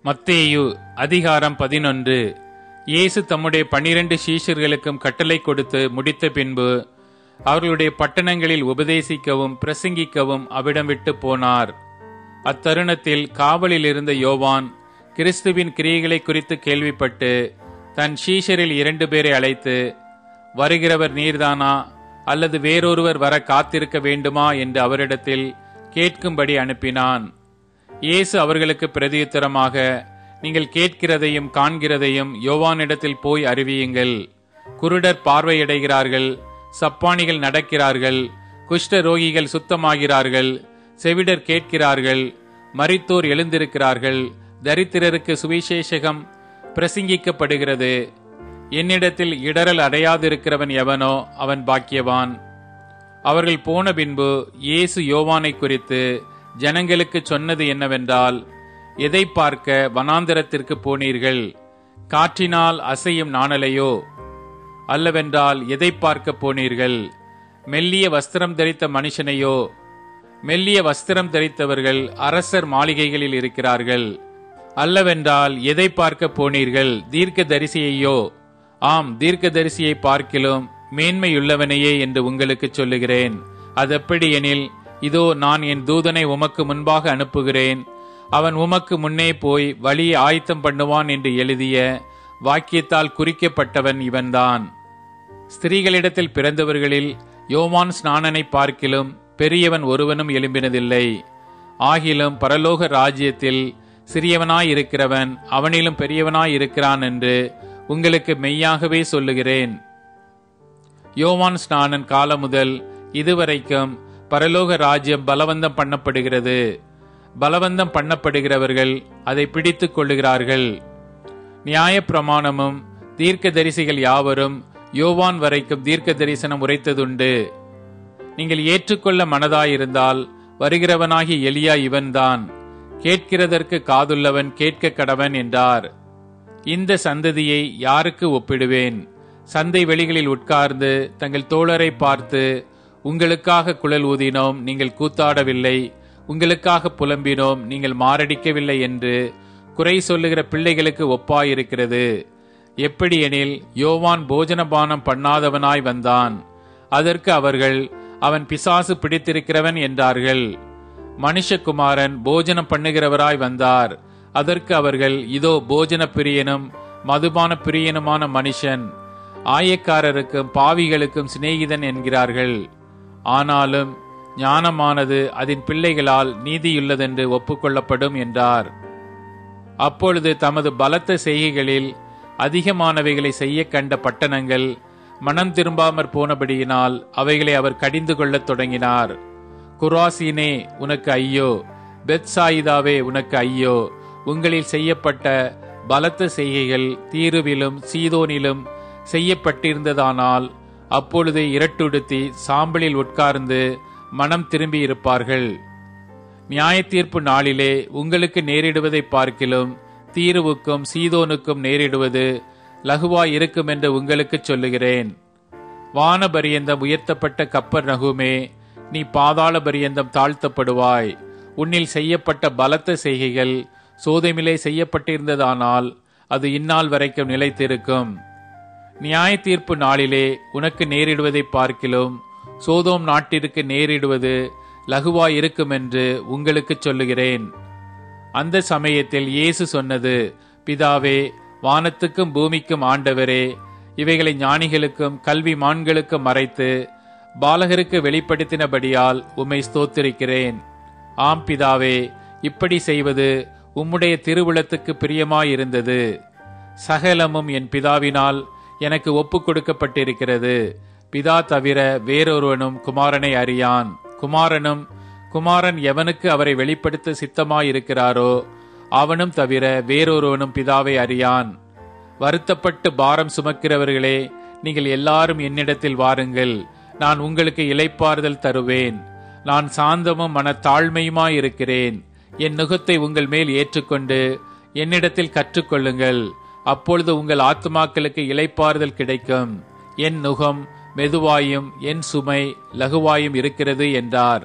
மத்தேயு அதிகாரம் 11. இயேசு தம்முடைய 12 சீஷர்களுக்கும் கட்டளை கொடுத்து முடித்த பின்பு அவர்களுடைய பட்டணங்களில் உபதேசிக்கவும் பிரசங்கிக்கவும் அவ்விடம் விட்டு போனார். அத்தருணத்தில் காவலில் இருந்த யோவான் கிறிஸ்துவின் கிரியைகளை குறித்து கேள்விப்பட்டு தன் சீஷரில் 2 பேரை அழைத்து, வருகிறவர் நீர்தானா அல்லது வேறொருவர் வர காத்திருக்க வேண்டுமா என்று அவரிடத்தில் கேட்கும்படி அனுப்பினான். இயேசு அவர்களுக்கு பிரதியுத்தரமாக, நீங்கள் கேட்கிறதையும் காண்கிறதையும் யோவானிடத்தில் போய் அறிவியுங்கள். குருடர் பார்வையடைகிறார்கள், சப்பானிகள் நடக்கிறார்கள், குஷ்ட ரோகிகள் சுத்தமாகிறார்கள், செவிடர் கேட்கிறார்கள், மரித்தோர் எழுந்திருக்கிறார்கள், தரித்திரருக்கு சுவிசேஷகம் பிரசங்கிக்கப்படுகிறது. என்னிடத்தில் இடரல் அடையாதிருக்கிறவன் எவனோ அவன் பாக்கியவான். அவர்கள் போன பின்பு இயேசு யோவானை குறித்து ஜனங்களுக்கு சொன்னது என்னவென்றால், எதை பார்க்க வனாந்தரத்திற்கு போனீர்கள்? காற்றினால் அசையும் நாணலையோ? அல்லவென்றால் எதை பார்க்க போனீர்கள்? மெல்லிய வஸ்திரம் தரித்த மனுஷனையோ? மெல்லிய வஸ்திரம் தரித்தவர்கள் அரசர் மாளிகைகளில் இருக்கிறார்கள். அல்லவென்றால் எதை பார்க்க போனீர்கள்? தீர்க்க தரிசியையோ? ஆம், தீர்க்க தரிசியை பார்க்கிலும் மேன்மையுள்ளவனையே என்று உங்களுக்கு சொல்லுகிறேன். அதெப்படி எனில், இதோ நான் என் தூதனை உமக்கு முன்பாக அனுப்புகிறேன், அவன் உமக்கு முன்னே போய் வழியை ஆயத்தம் பண்ணுவான் என்று எழுதிய வாக்கியத்தால் குறிக்கப்பட்டவன் இவன்தான். ஸ்திரீகளிடத்தில் பிறந்தவர்களில் யோவான் ஸ்நானனை பார்க்கிலும் பெரியவன் ஒருவனும் எழும்பினதில்லை. ஆகிலும் பரலோக ராஜ்யத்தில் சிறியவனாயிருக்கிறவன் அவனிலும் பெரியவனாயிருக்கிறான் என்று உங்களுக்கு மெய்யாகவே சொல்லுகிறேன். யோவான் ஸ்நானன் காலம் முதல் இதுவரைக்கும் பரலோக ராஜ்யம் பலவந்தம் பண்ணப்படுகிறது. பலவந்தம் பண்ணப்படுகிறவர்கள் அதை பிடித்துக் கொள்ளுகிறார்கள். நியாய பிரமாணமும் தீர்க்க தரிசிகள் யாவரும் யோவான் வரைக்கும் தீர்க்க தரிசனம் உரைத்ததுண்டு. நீங்கள் ஏற்றுக்கொள்ள மனதாயிருந்தால் வருகிறவனாகி எலியா இவன்தான். கேட்கிறதற்கு காதுள்ளவன் கேட்க கடவன் என்றார். இந்த சந்ததியை யாருக்கு ஒப்பிடுவேன்? சந்தை வெளிகளில் உட்கார்ந்து தங்கள் தோழரை பார்த்து, உங்களுக்காக குழல் ஊதினோம், நீங்கள் கூத்தாடவில்லை, உங்களுக்காக புலம்பினோம், நீங்கள் மாரடிக்கவில்லை என்று குறை சொல்லுகிற பிள்ளைகளுக்கு ஒப்பாயிருக்கிறது. எப்படி எனில், யோவான் போஜனபானம் பண்ணாதவனாய் வந்தான், அதற்கு அவர்கள் அவன் பிசாசு பிடித்திருக்கிறவன் என்றார்கள். மனுஷகுமாரன் போஜனம் பண்ணுகிறவராய் வந்தார், அதற்கு அவர்கள், இதோ போஜன பிரியனும் மதுபான பிரியனுமான மனுஷன், ஆயக்காரருக்கும் பாவிகளுக்கும் சிநேகிதன் என்கிறார்கள். ஆனாலும் ஞானமானது அதன் பிள்ளைகளால் நீதியுள்ளதென்று ஒப்புக்கொள்ளப்படும் என்றார். அப்பொழுது தமது பலத்த செய்கைகளில் அதிகமானவைகளை செய்ய கண்ட பட்டணங்கள் மனம் திரும்பாமற் போனபடியினால் அவைகளை அவர் கடிந்து கொள்ளத் தொடங்கினார். குராசீனே உனக்கு ஐயோ! பெத்சாயிதாவே உனக்கு ஐயோ! உங்களில் செய்யப்பட்ட பலத்த செய்கைகள் தீருவிலும் சீதோனிலும் செய்யப்பட்டிருந்ததானால் அப்பொழுது இரட்டுடுத்தி சாம்பலில் உட்கார்ந்து மனம் திரும்பி இருப்பார்கள். நியாய தீர்ப்பு நாளிலே உங்களுக்கு நேரிடுவதை பார்க்கிலும் தீருவுக்கும் சீதோனுக்கும் நேரிடுவது லகுவாய் இருக்கும் என்று உங்களுக்கு சொல்லுகிறேன். வான பரியந்தம் உயர்த்தப்பட்ட கப்பர் நகுமே, நீ பாதாள பரியந்தம் தாழ்த்தப்படுவாய். உன்னில் செய்யப்பட்ட பலத்த செய்கைகள் சோதமிலே செய்யப்பட்டிருந்ததானால் அது இந்நாள் வரைக்கும் நிலைத்திருக்கும். நியாய தீர்ப்பு நாளிலே உனக்கு நேரிடுவதை பார்க்கிலும் சோதோம் நாட்டிற்கு நேரிடுவது லகுவாய் இருக்கும் என்று உங்களுக்கு சொல்லுகிறேன். அந்த சமயத்தில் இயேசு சொன்னது, பிதாவே, வானத்துக்கும் பூமிக்கும் ஆண்டவரே, இவைகளை ஞானிகளுக்கும் கல்விமான்களுக்கும் மறைத்து பாலகருக்கு வெளிப்படுத்தினபடியால் உம்மை ஸ்தோத்திரிக்கிறேன். ஆம் பிதாவே, இப்படி செய்வது உம்முடைய திருவுளத்துக்கு பிரியமாயிருந்தது. சகலமும் என் பிதாவினால் எனக்கு ஒப்பு கொடுக்கப்பட்டிருக்கிறது. பிதா தவிர வேறொருவனும் குமாரனை அறியான். குமாரன் எவனுக்கு அவரை வெளிப்படுத்த சித்தமாயிருக்கிறாரோ அவனும் தவிர வேறொருவனும் பிதாவை அறியான். வருத்தப்பட்டு பாரம் சுமக்கிறவர்களே, நீங்கள் எல்லாரும் என்னிடத்தில் வாருங்கள், நான் உங்களுக்கு இளைப்பாறுதல் தருவேன். நான் சாந்தமும் மனத்தாழ்மையுமாயிருக்கிறேன். என் நுகத்தை உங்கள் மேல் ஏற்றுக்கொண்டு என்னிடத்தில் கற்றுக்கொள்ளுங்கள், அப்பொழுது உங்கள் ஆத்துமாக்களுக்கு இளைப்பாறுதல் கிடைக்கும். என் நுகம் மெதுவாயும் என் சுமை லகுவாயும் இருக்கிறது என்றார்.